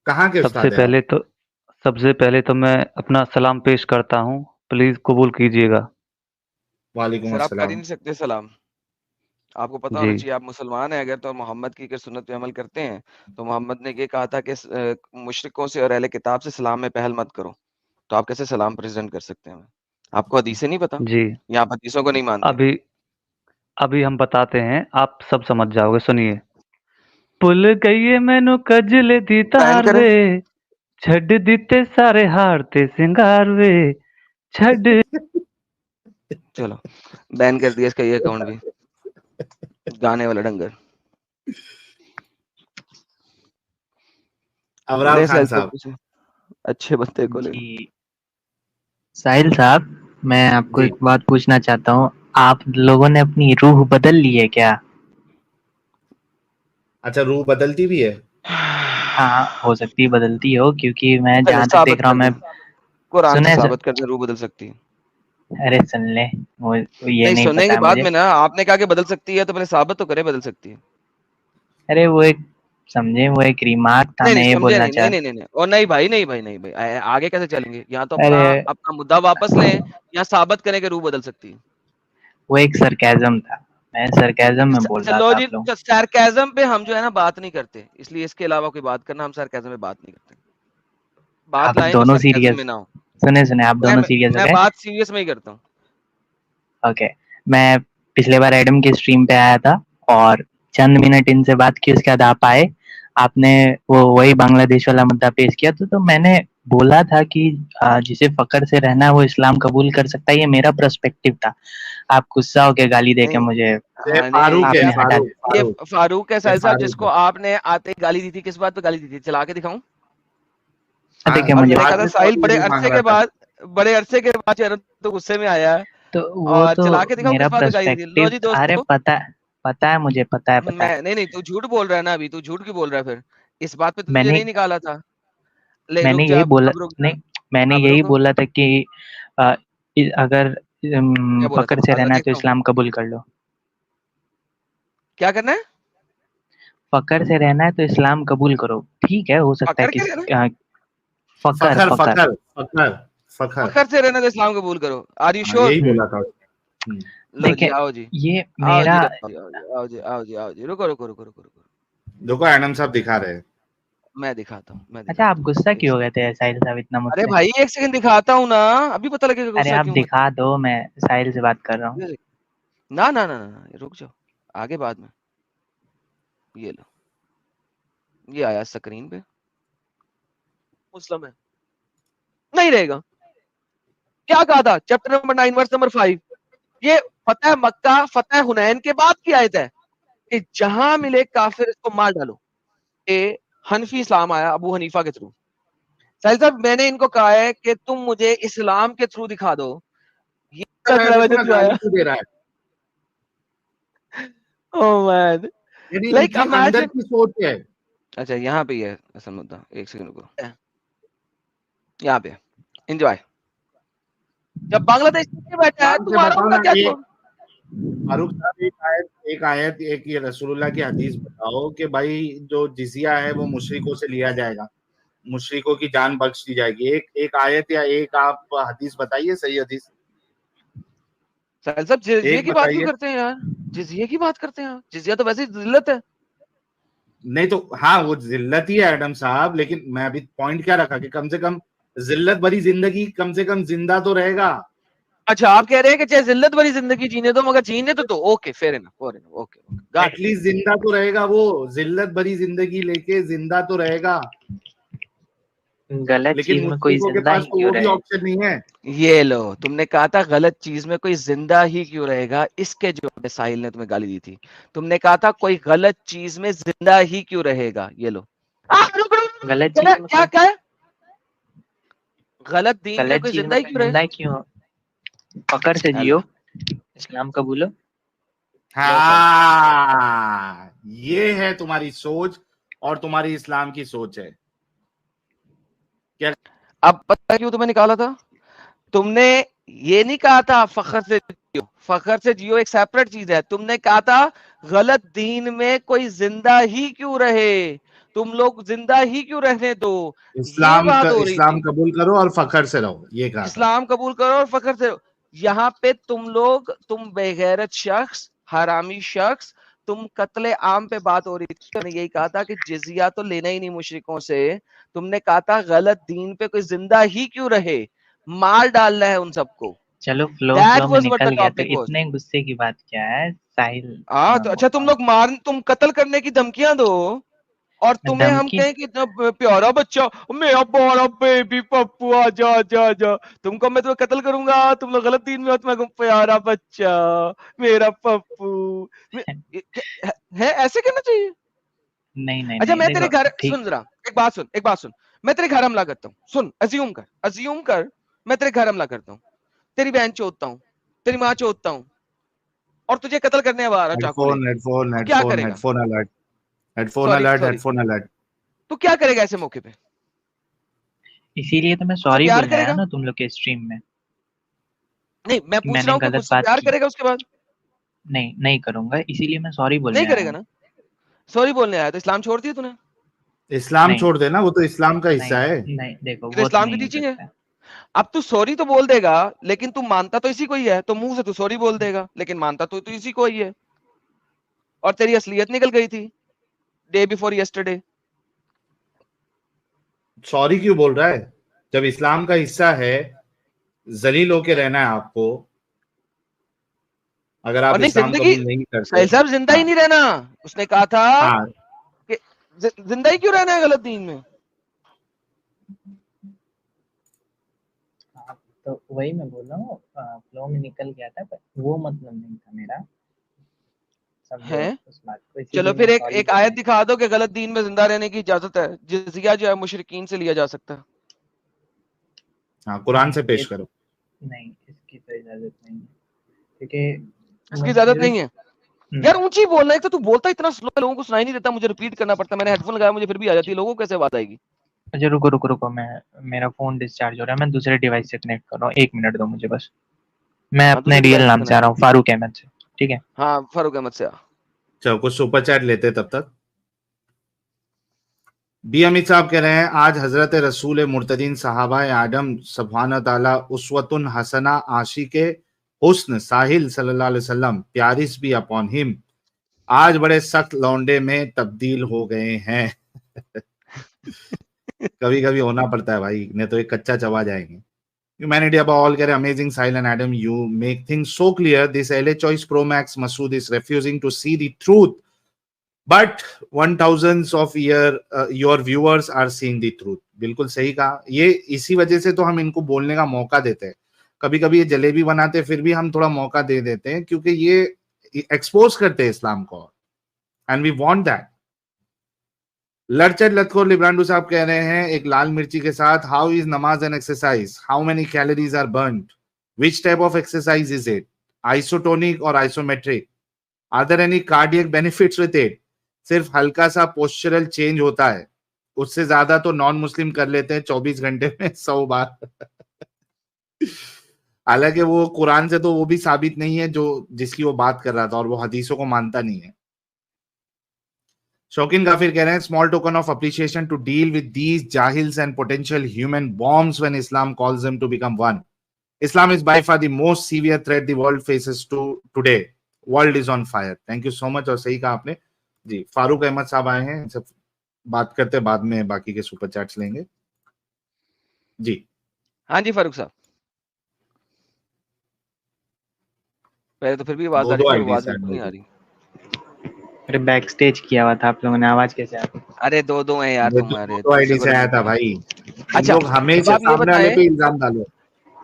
کہاں کے سب استاد ہیں آپ؟ سے پہلے تو میں اپنا سلام پیش کرتا ہوں، پلیز قبول کیجیے گا۔ وعلیکم سر آپ کر ہی السلام۔ نہیں سکتے سلام، آپ کو پتا ہونا جی چاہیے آپ مسلمان ہیں اگر تو محمد کی اگر سنت پہ عمل کرتے ہیں تو محمد نے یہ کہا تھا کہ مشرکوں سے اور اہل کتاب سے سلام میں پہل مت کرو، تو آپ کیسے سلام پریزنٹ کر سکتے ہیں؟ آپ کو حدیثیں نہیں پتا جی، یا آپ حدیثوں کو نہیں مانتے؟ ابھی ہم بتاتے ہیں، آپ سب سمجھ جاؤ گے، سنیے۔ پل گئی مینو کجلے دی بین تار کریں، وے، چھڈ دیتے سارے ہار تے سنگار وے، چھڈ۔ چلو بین کر دیا اس کا یہ اکاؤنٹ بھی، گانے والا ڈنگر۔ ابرار لے خان سیل سب صاحب۔ کچھ اچھے بندے کو لے لو۔ جی ساحل صاحب، میں آپ کو جی ایک بات پوچھنا چاہتا ہوں، آپ لوگوں نے اپنی روح بدل لی ہے کیا؟ اچھا، روح بدلتی بھی ہے؟ ہاں ہو سکتی ہے بدلتی ہو، کیونکہ میں پہلے جہاں تک دیکھ ثابت رہا کر ہوں دیں، میں قرآن سے سنے ثابت کر دیں روح بدل سکتی ہے۔ ارے سن لیں، یہ نہیں نہیں سننے پتا کے ہے بعد مجھے۔ میں نا آپ نے کہا کہ بدل سکتی ہے تو پہلے ثابت تو کرے بدل سکتی ہے۔ ارے وہ ایک سمجھے، وہ ایک ریمارک تھا، نہیں میں نہیں یہ سمجھے، بولنا نہیں نہیں چاہ نہیں نہیں نہیں، اور نہیں بھائی، نہیں بھائی، نہیں بھائی، آگے کیسے چلیں گے؟ یا تو اپنا ارے اپنا مدعا واپس لیں یا ثابت کریں کہ روح بدل سکتی ہے۔ وہ ایک سرکیزم تھا، میں سرکیزم میں بول رہا چلو تھا جی، آپ لوگ۔ سارکیزم پہ ہم جو ہے نا بات نہیں کرتے، اس لیے اس کے علاوہ کوئی بات کرنا، ہم سارکیزم پہ بات نہیں کرتے۔ بات آپ لائیں تو دونوں سارکیزم سیریس، میں نہ ہو۔ سنے آپ دونوں سیریس ہو میں گئے؟ بات سیریس میں ہی کرتا ہوں۔ اوکے، میں پچھلے بار ایڈم کی اسٹریم پہ آیا تھا اور چند منٹ ان سے بات کی، اس کے بعد آپ آئے، آپ نے وہی بنگلہ دیش والا مدعا پیش کیا، تو میں نے بولا تھا کہ جسے فخر سے رہنا ہے وہ اسلام قبول کر سکتا ہے، یہ میرا پرسپیکٹیو تھا۔ آپ غصہ ہو کے گالی دے کے نہیں مجھے ہاں فاروق آپ ہے، نے نہیں، ہٹا فاروق یہ فاروق فاروق ہے یہ ساحل صاحب، جس فاروق کو ہے۔ آپ نے آتے گالی دی تھی، کس بات پہ گالی دی تھی؟ چلا کے دکھاؤں؟ دیا۔ ہاں، دیکھیں اور مجھے میں نے کہا بعد تھا میں ساحل سوری بھی مانگ رہا تھا۔ بڑے عرصے کے بعد چہرہ تو غصے میں آیا ہے، تو وہ اور تو چلا کے دکھاؤ میرا کس بات پہ گالی دی تھی؟ لو پرسپیکٹیو، جی ارے دوستو، پتا ہے مجھے، پتا ہے میں نہیں تو جھوٹ بول رہا ہے نا، ابھی تو جھوٹ کیوں بول رہا ہے پھر؟ اس بات پہ تو میں تجھے نے نہیں نکالا تھا۔ لے میں نے رک جا، یہی بولا، اب رک جا، نہیں میں نے اب یہی رک۔ بولا تھا کہ اگر کیا بولا تھا فقر سے بتا، رہنا ہے تو دیکھتا ہوں اسلام قبول کر لو۔ کیا کرنا ہے؟ فقر سے رہنا ہے تو اسلام قبول کرو، ٹھیک ہے، ہو سکتا ہے پکڑ کے رہنا ہے؟ کہ فقر فخر فقر فخر فخر فخر، فخر سے رہنا تو اسلام قبول کرو، آر یو ہاں شیور؟ یہی ہوں، بولا تھا اس نے۔ لو جی، دیکھیں آؤ جی، یہ آؤ میرا، جی، آؤ جی، آؤ جی، آؤ جی، رکو رکو رکو رکو رکو، دیکھو ایڈم صاحب دکھا رہے ہیں۔ میں دکھاتا ہوں، میں اچھا آپ دکھاتا ہوں غصہ ایک کیوں ہو سیکنڈ۔ گئے تھے ساحل صاحب اتنا مجھ ارے سے؟ بھائی ایک سیکنڈ دکھاتا ہوں نا، ابھی پتہ لگے گا ارے غصہ آپ کیوں دکھا دو، میں ساحل سے بات کر رہا ہوں۔ نہ نہ نہ نہ، رک جاؤ، آگے بعد میں۔ یہ لو، یہ آیا اسکرین پہ، مسلم ہے نہیں رہے گا۔ کیا کہا تھا؟ چیپٹر نمبر 9 ورس نمبر 5، یہ فتح مکہ فتح حنین کے بعد کی آیت ہے کہ جہاں ملے کافر اس کو مار ڈالو۔ یہ حنفی اسلام آیا ابو حنیفہ کے تھرو۔ ساحل صاحب میں نے ان کو کہا ہے کہ تم مجھے اسلام کے تھرو دکھا دو، یہ دیکھو نا آیا۔ گالی کیوں دے رہا ہے، Oh man. یعنی ان Like کی اندر imagine. کی سوچ ہے۔ اچھا یہاں پہ یہ ہے اصل مدعا، ایک سیکنڈ کو، یہاں پہ انجوائے۔ جب بنگلہ دیش میں بیٹھا ہے آپ سے تمہارا بتاؤ ان کا نا، کیا یہ چھوڑ؟ فاروق صاحب ایک یہ رسول اللہ کی حدیث بتاؤ کہ بھائی جو جزیہ ہے وہ مشرکوں سے لیا جائے گا، مشرکوں کی جان بخش دی جائے گی۔ ایک آیت یا ایک آپ حدیث بتائیے، صحیح حدیث ساحل صاحب جزیے ایک کی بات کیوں بتائیے۔ کرتے ہیں یار؟ جزیے کی بات کرتے ہیں آپ، جزیہ تو ویسے ہی ذلت ہے۔ نہیں تو ہاں وہ ذلت ہی ہے ایڈم صاحب، لیکن میں ابھی پوائنٹ کیا رکھا کہ کم سے کم ذلت بھری زندگی کم سے کم زندہ تو رہے گا۔ اچھا آپ کہہ رہے ہیں کہ چاہے ذلت بھری زندگی جینے دو مگر جینے تو okay, fair enough, okay got at least زندہ تو رہے گا، وہ ذلت بھری زندگی لے کے زندہ تو رہے گا، غلط لیکن چیز میں کوئی مشرکوں کے زندہ پاس ہی تو کیوں وہ بھی رہے؟ آپشن نہیں ہے۔ یہ لو، تم نے کہا تھا غلط چیز میں کوئی زندہ ہی کیوں رہے گا، اس کے جواب میں ساحل نے تمہیں گالی دی تھی۔ تم نے کہا تھا کوئی غلط چیز میں زندہ ہی کیوں رہے گا، یہ لو۔ غلط چیز میں کیا کوئی، کیا ہے؟ غلط دین میں غلط کوئی چیز زندہ میں ہی کوئی کیوں رہے؟ زندہ کیوں؟ فقر سے جیو، اللہ اسلام قبولو۔ لو ساحل، ہاں یہ ہے تمہاری سوچ اور تمہاری اسلام کی سوچ ہے۔ کیا اب پتہ کیوں تمہیں نکالا تھا؟ تم نے یہ نہیں کہا تھا فخر سے جیو، فخر سے جیو ایک سیپریٹ چیز ہے۔ تم نے کہا تھا غلط دین میں کوئی زندہ ہی کیوں رہے، تم لوگ زندہ ہی کیوں رہنے دو, یہ اسلام بات کا ہو رہی اسلام تھی. قبول کرو اور فخر سے رہو, یہ کہا تھا. اسلام قبول کرو اور فخر سے. یہاں پہ تم لوگ, تم بے غیرت شخص, حرامی شخص, تم قتل عام پہ بات ہو رہی تھی. تو نے یہی کہا تھا کہ جزیہ تو لینا ہی نہیں مشرکوں سے. تم نے کہا تھا غلط دین پہ کوئی زندہ ہی کیوں رہے, مار ڈالنا ہے ان سب کو. چلو فلو That میں was what the نکل گیا, تو topic was. اتنے غصے کی بات کیا ہے ساحل؟ ہاں تو اچھا, تم لوگ تم قتل کرنے کی دھمکیاں دو, اور تمہیں ہم دھمکی کہیں کہ اتنا پیارا بچہ, میرا بڑا بیبی پپو, آ جا جا جا, تم کو میں تمہیں قتل کروں گا, تم لوگ غلط دین میں ہو, تمہیں پیارا بچہ, میرا پپو ہے, ایسے کرنا چاہیے. نہیں نہیں اچھا نہیں, میں تیرے دیکھو گھر, ٹھیک. سن ذرا ایک بات سن, میں تیرے گھر حملہ کرتا ہوں, سن, ازیوم کر میں تیرے گھر حملہ کرتا ہوں, تیری بہن چوتتا ہوں, تیری ماں چوتتا ہوں, اور تجھے قتل کرنے آ رہا ہیڈ چاقو لے فون کے, ہیڈ فون تو ہیڈ کیا فون کرے ہیڈ گا؟ Phone alert, headphone sorry alert, sorry, headphone alert. تو کیا کرے گا ایسے موقع پہ؟ اسی لیے تو میں مجھ سے سوری پیار بولنے کرے آیا گا؟ نا تم لوگ کے اسٹریم میں, نہیں میں کہ میں پوچھ نے رہا ہوں کہ مجھ غلط سے بات پیار کی. کرے گا اس کے بعد؟ نہیں کروں گا, اسی لیے میں سوری نہیں بولنے کرے آیا گا ہوں. نا. سوری بولنے آیا تو اسلام چھوڑ دیا تو نے؟ اسلام نہیں چھوڑ دینا, وہ تو اسلام کا حصہ ہے. نہیں, دیکھو تو وہ تو اسلام کی نہیں ہو ٹیچنگ ہے. سکتا. اب تو سوری تو بول دے گا, لیکن تو مانتا تو اسی کو ہی ہے, تو منہ سے تو سوری بول دے گا, لیکن مانتا تو اسی کو ہی ہے, اور تیری اصلیت نکل گئی تھی ڈے بیفور یسٹرڈے. سوری کیوں بول رہا ہے جب اسلام کا حصہ ہے؟ ذلیل ہو کے رہنا ہے آپ کو, اگر آپ اور نہیں, اسلام زندگی قبول نہیں کرتے. ساحل صاحب زندہ ہی ہاں نہیں رہنا, اس نے کہا تھا ہاں, کہ زندہ ہی کیوں رہنا ہے غلط دین میں. تو وہی میں بول رہا ہوں, فلو میں نکل گیا تھا, پر وہ مطلب نہیں تھا میرا, سمجھو ہے. اس بات کو. اسی چلو لیے پھر میں سوری ایک بولنے. آیت دکھا دو کہ غلط دین میں زندہ رہنے کی اجازت ہے, جزیہ جو ہے مشرکین سے لیا جا سکتا ہے. ہاں قرآن سے نہیں پیش کرو. نہیں, اس کی تو اجازت نہیں ہے, کیونکہ اس کی اجازت نہیں ہے. یار نہیں. اونچی بولنا ہے, تو بولتا اتنا سلو ہے, لوگوں کو سنائی نہیں دیتا, مجھے ریپیٹ کرنا پڑتا ہے. میں نے ہیڈ فون لگایا, مجھے پھر بھی آ جاتی ہے, لوگوں کو کیسے بات آئے گی؟ اچھا رکو, میں میرا فون ڈسچارج ہو رہا ہے, میں دوسرے ڈیوائس سے کنیکٹ کر رہا ہوں, 1 منٹ دو مجھے بس. میں ہاں اپنے دوسرے ریئل ڈیوائس سے نام سے آ رہا ہوں, فاروق احمد سے, ٹھیک ہے. ہاں فاروق احمد سے. چلو کچھ سپر چیٹ لیتے تب تک. بی امت صاحب کہہ رہے ہیں, آج حضرت رسول مرتدین صحابہ آدم سبحانہ تعالیٰ اسوۃ حسنہ عاشق حسن ساحل صلی اللہ علیہ وسلم پیارس بھی اپون ہم, آج بڑے سخت لونڈے میں تبدیل ہو گئے ہیں. کبھی کبھی ہونا پڑتا ہے بھائی, نہیں تو ایک کچا چبا جائیں گے. Humanity above all کہہ رہے amazing Sahil and Adam, you make things so clear. This LA Choice Pro Max Masood is refusing to see the truth, but 1000s of your viewers are seeing the truth. بالکل صحیح کہا, یہ اسی وجہ سے تو ہم ان کو بولنے کا موقع دیتے ہیں. کبھی کبھی یہ جلیبی بناتے پھر بھی ہم تھوڑا موقع دے دیتے ہیں, کیونکہ یہ ایکسپوز کرتے ہیں اسلام کو, and we want that. لڑچٹ لتخور لبرانڈو صاحب کہہ رہے ہیں ایک لال مرچی کے ساتھ, how is namaz an exercise, how many calories are burned, which type of exercise is it, isotonic اور isometric, are there any cardiac benefits with it. صرف ہلکا سا پوسچرل چینج ہوتا ہے, اس سے زیادہ تو نان مسلم کر لیتے ہیں 24 گھنٹے میں 100 بار. حالانکہ وہ قرآن سے تو وہ بھی ثابت نہیں ہے جو جس کی وہ بات کر رہا تھا, اور وہ حدیثوں کو مانتا نہیں ہے. شوقین غافر کہہ رہے ہیں small token of appreciation to deal with these jahils and potential human bombs when Islam calls them to become one. Islam is by far the most severe threat the world faces today. World is on fire. Thank you so much. اور صحیح کہا آپ نے جی. فاروق احمد صاحب آئے ہیں, سب بات کرتے بعد میں باقی کے سپر چیٹس لیں گے جی. ہاں جی فاروق صاحب, پہلے تو پھر بھی آواز دو آ رہی دو تھی, آئی اب ڈی آواز بالکل نہیں آ رہی. ارے بیک سٹیج کیا ہوا تھا آپ لوگوں نے, آواز کیسے آتی؟ ارے دو ہیں یار تمہارے, دو آئی ڈی دوسرے کو سے آیا رہنے تھا دو. بھائی, تم اچھا لوگ ہمیشہ اب آپ یہ سامنے والے بتائیں, پہ الزام ڈالو.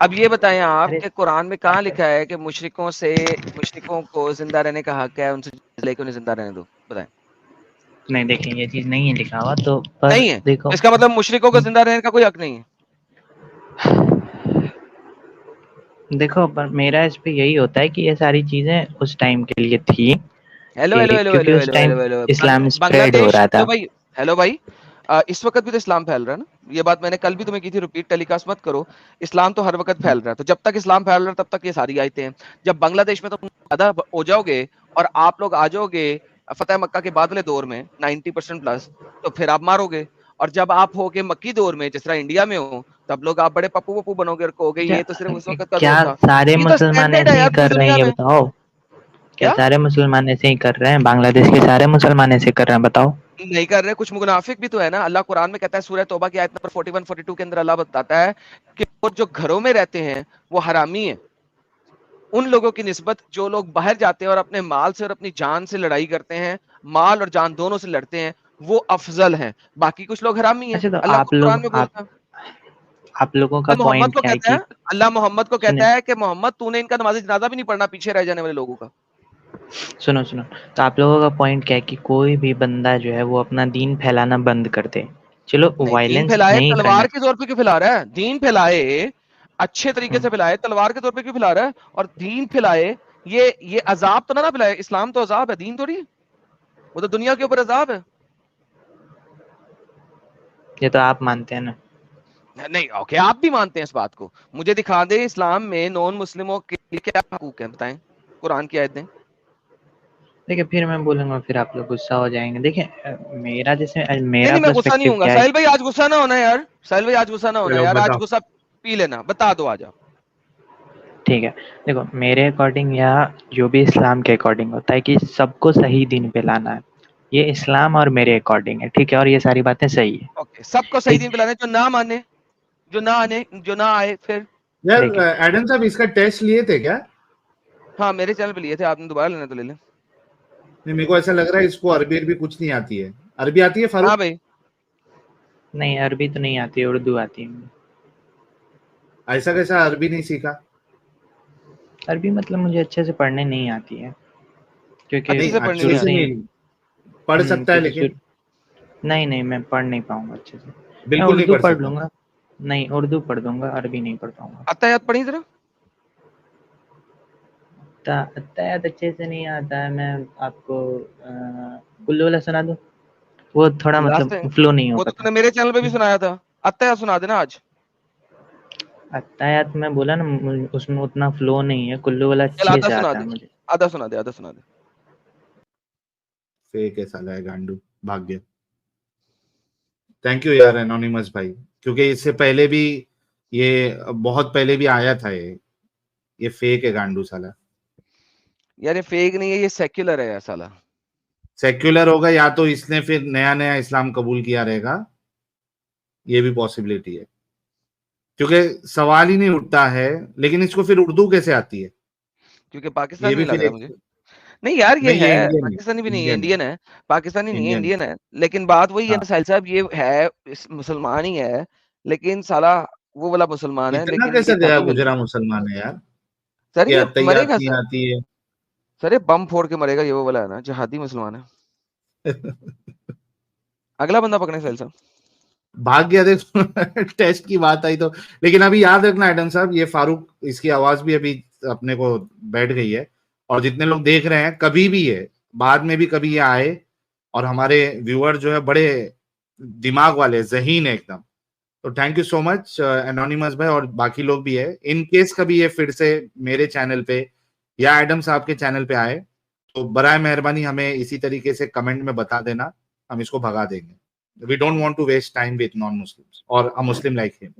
اب یہ بتائیں آپ ارے کہ قرآن میں کہاں لکھا ہے کہ مشرکوں کو زندہ رہنے کا حق ہے, ان سے لے کے انہیں زندہ رہنے دو, بتائیں. نہیں دیکھیں, یہ چیز نہیں ہے لکھا ہوا, تو پر نہیں ہے, دیکھو اس کا مطلب مشرکوں کو زندہ رہنے کا کوئی حق نہیں ہے. دیکھو پر میرا اس پہ یہی ہوتا ہے کہ یہ ساری چیزیں اس ٹائم کے لیے تھی, ہیلو کہ ہیلو ہیلو کیونکہ ہیلو اس ہیلو ٹائم ہیلو ہیلو اسلام بنگلہ اسپریڈ ہو دیش, رہا تھا. ہیلو بھائی, اس وقت بھی تو اسلام پھیل رہا ہے نا, یہ بات میں نے کل بھی تمہیں کی تھی, ریپیٹ ٹیلی کاسٹ مت کرو. اسلام تو ہر وقت پھیل رہا ہے, تو جب تک اسلام پھیل رہا ہے تب تک یہ ساری آیتیں ہیں. جب بنگلہ دیش میں تم زیادہ ہو جاؤ گے اور آپ لوگ آ جاؤ گے فتح مکہ کے بعد والے دور میں 90% پلس, تو پھر آپ مارو گے. اور جب آپ ہو گے مکی دور میں جس طرح انڈیا میں ہو, تب لوگ آپ بڑے پپو پپو بنو گے اور کہو گے یہ تو صرف اس وقت کا کیا دور تھا. سارے یہ تو مسلمان اسٹینڈرڈ ہے ایسے ہی یار کر پوری رہے ہیں, دنیا یہ میں. بتاؤ کیا کیا سارے مسلمان ایسے ہی کر رہے ہیں؟ بنگلہ دیش کے سارے مسلمان ایسے کر رہے ہیں؟ بتاؤ. نہیں کر رہے, کچھ منافق بھی تو ہے نا. اللہ قرآن میں کہتا ہے سورہ توبہ کی آیت نمبر 41 42 کے اندر اللہ بتاتا ہے کہ وہ جو گھروں میں رہتے ہیں وہ حرامی ہیں ان لوگوں کی نسبت جو لوگ باہر جاتے ہیں اور اپنے مال سے اور اپنی جان سے لڑائی کرتے ہیں, مال اور جان دونوں سے لڑتے ہیں, وہ افضل ہیں. باقی کچھ لوگ حرامی ہیں. اچھا تو اللہ آپ کو لوگ قرآن میں بولتا ہے, آپ لوگوں کا محمد پوائنٹ کو کیا ہے کہتا ہے, کہ اللہ محمد کو سنیں کہتا ہے کہ محمد تو نے ان کا نماز جنازہ بھی نہیں پڑھنا پیچھے رہ جانے والے لوگوں کا. سنو تو آپ لوگوں کا پوائنٹ کیا ہے کہ کوئی بھی بندہ جو ہے وہ اپنا دین پھیلانا بند کر دے. چلو نہیں, دین وائلنس پھیلائے نہیں کرنا, تلوار کے طور پہ کیوں پھیلا رہا ہے؟ دین پھیلائے اچھے طریقے سے پھیلائے, تلوار کے طور پہ کیوں پھیلا رہا ہے؟ اور دین پھیلائے یہ عذاب تو نہ پھیلائے. اسلام تو عذاب ہے, دین تھوڑی, وہ تو دنیا کے اوپر عذاب ہے. یہ تو آپ مانتے ہیں نا. نہیں اوکے, آپ بھی مانتے ہیں اس بات کو. مجھے دکھا دیں اسلام میں نان مسلموں کے لیے کیا حقوق ہیں, بتائیں قرآن کی آیت دیں. دیکھیں پھر میں بولوں گا پھر آپ لوگ غصہ ہو جائیں گے. دیکھیں میرا جیسے نہیں میرا نہیں, میں غصہ نہیں پرسپیکٹیو ہوں گا. کیا ہے. ساحل بھائی آج غصہ نہ ہونا یار, ساحل بھائی آج غصہ نہ ہونا چلو یار, آج بتاؤ. غصہ پی لینا, بتا دو آج آپ. ٹھیک ہے, دیکھو میرے اکارڈنگ یا جو بھی اسلام کے اکارڈنگ ہوتا ہے کہ سب کو صحیح دین پہ لانا ہے, یہ اسلام اور میرے اکارڈنگ ہے, ٹھیک ہے, اور یہ ساری باتیں صحیح ہے. اوکے, سب کو صحیح ٹھیک, دین پلانے, جو نہ مانے, جو نہ آئے پھر. یار دیکھیں ایڈم صاحب اس کا ٹیسٹ لیے تھے کیا؟ ہاں میرے چینل پہ لیے تھے, آپ نے دوبارہ لینا تو لے لیں. نہیں, میرے کو ایسا لگ رہا ہے اس کو عربی کچھ نہیں آتی ہے. عربی آتی ہے ہاں فاروق؟ بھائی, نہیں عربی تو نہیں آتی, اردو آتی ہے. ایسا کیسا عربی نہیں سیکھا؟ عربی مطلب مجھے اچھے سے پڑھنے نہیں آتی ہے, کیونکہ اچھے نہیں سے پڑھنے اچھے نہیں شروع سے سے ہی نہیں, پڑھ سکتا ہے لیکن نہیں میں پڑھ نہیں پاؤں گا اچھے سے. میں بالکل نہیں اردو پڑھ پڑھ سکتا. لوں گا, نہیں اردو پڑھ دوں گا, عربی نہیں پڑھ پاؤں گا. اتحیات پڑھی ذرا. اتحیات اچھے سے نہیں آتا ہے. میں آپ کو کلو والا سنا دوں, وہ تھوڑا مطلب لاسٹ فلو نہیں ہو وہ تو پاتا. نے میرے چینل پہ بھی سنایا تھا, اتحیات سنا دینا آج. اتحیات میں بولا نا اس میں اتنا فلو نہیں ہے, کلو والا چل اچھے آدھا سے سنا آتا ہے دے, مجھے. آدھا سنا دے, آدھا سنا دے. فیک ہے سالا ہے گانڈو, بھاگ گیا. تھینک یو یار انونیمس بھائی, کیونکہ اس سے پہلے بھی یہ بہت پہلے بھی آیا تھا. یہ فیک ہے گانڈو سالا. یار یہ فیک نہیں ہے, یہ سیکولر ہے سالا. سیکولر ہوگا یا تو اس نے پھر نیا نیا اسلام قبول کیا رہے گا, یہ بھی پاسبلٹی ہے, کیونکہ سوال ہی نہیں اٹھتا ہے. لیکن اس کو پھر اردو کیسے آتی ہے؟ کیونکہ یہ پاکستانی بھی نہیں لگ پھر رہا ایک, مجھے. نہیں یار یہ نہیں ہے, یہ انڈین پاکستانی بھی ہے, نہیں ہے, انڈین ہے. پاکستانی نہیں ہے, انڈین. انڈین ہے. لیکن بات وہی ہے ہاں, نا ساحل صاحب, یہ ہے مسلمان ہی ہے, لیکن سالا وہ والا مسلمان ہے, اتنا لیکن کیسے یہ گیا نہیں ملتی. گجرا مسلمان ہے یار, سر کہ یہ مرے اتحیات گا نہیں سر, آتی ہے. سر یہ بم پھوڑ کے مرے گا, یہ وہ والا ہے نا, جہادی مسلمان ہے. اگلا بندہ پکڑے ساحل صاحب. بھاگ گیا دیکھ ٹیسٹ کی بات آئی تو. لیکن ابھی یاد رکھنا ایڈم صاحب, یہ فاروق اس کی آواز بھی ابھی اپنے کو بیٹھ گئی ہے, اور جتنے لوگ دیکھ رہے ہیں کبھی بھی ہے بعد میں بھی کبھی یہ آئے, اور ہمارے ویور جو ہے بڑے دماغ والے, ذہین ہے ایک دم. تو thank you so much anonymous بھائی, اور باقی لوگ بھی ہے. ان کیس کبھی یہ پھر سے میرے چینل پہ یا ایڈم صاحب کے چینل پہ آئے تو برائے مہربانی ہمیں اسی طریقے سے کمنٹ میں بتا دینا, ہم اس کو بھگا دیں گے. We don't want to waste time with non-Muslims or a Muslim like him.